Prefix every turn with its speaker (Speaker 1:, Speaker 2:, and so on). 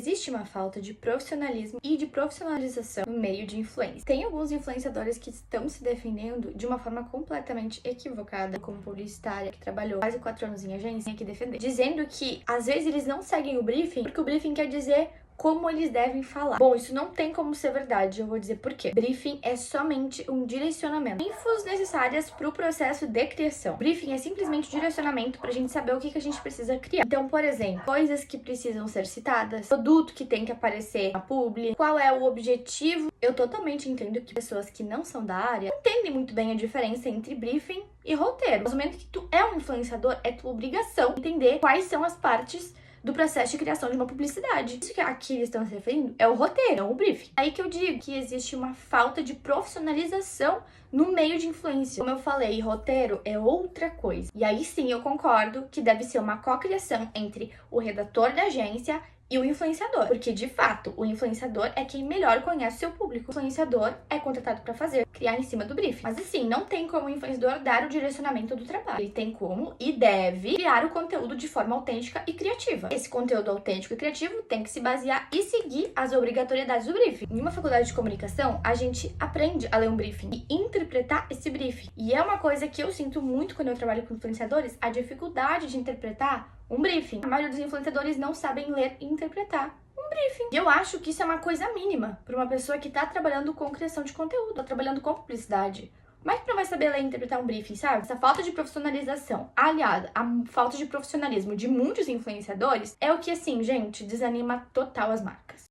Speaker 1: Existe uma falta de profissionalismo e de profissionalização no meio de influência. Tem alguns influenciadores que estão se defendendo de uma forma completamente equivocada, como publicitária, que trabalhou quase 4 anos em agência, tem que defender, dizendo que às vezes eles não seguem o briefing, porque o briefing quer dizer como eles devem falar. Bom, isso não tem como ser verdade, eu vou dizer por quê. Briefing é somente um direcionamento. Infos necessárias para o processo de criação. Briefing é simplesmente um direcionamento pra gente saber o que a gente precisa criar. Então, por exemplo, coisas que precisam ser citadas, produto que tem que aparecer na publi, qual é o objetivo. Eu totalmente entendo que pessoas que não são da área entendem muito bem a diferença entre briefing e roteiro. No momento que tu é um influenciador, é tua obrigação entender quais são as partes do processo de criação de uma publicidade. Isso que aqui eles estão se referindo é o roteiro, não o briefing. Aí que eu digo que existe uma falta de profissionalização no meio de influência. Como eu falei, roteiro é outra coisa. E aí sim eu concordo que deve ser uma cocriação entre o redator da agência e o influenciador. Porque, de fato, o influenciador é quem melhor conhece o seu público. O influenciador é contratado para criar em cima do briefing. Mas, assim, não tem como o influenciador dar o direcionamento do trabalho. Ele tem como e deve criar o conteúdo de forma autêntica e criativa. Esse conteúdo autêntico e criativo tem que se basear e seguir as obrigatoriedades do briefing. Em uma faculdade de comunicação, a gente aprende a ler um briefing e interpretar esse briefing. E é uma coisa que eu sinto muito quando eu trabalho com influenciadores, a dificuldade de interpretar um briefing. A maioria dos influenciadores não sabem ler e interpretar um briefing. E eu acho que isso é uma coisa mínima para uma pessoa que tá trabalhando com criação de conteúdo, tá trabalhando com publicidade. Mas que não vai saber ler e interpretar um briefing, sabe? Essa falta de profissionalização, aliada à falta de profissionalismo de muitos influenciadores, é o que, assim, gente, desanima total as marcas.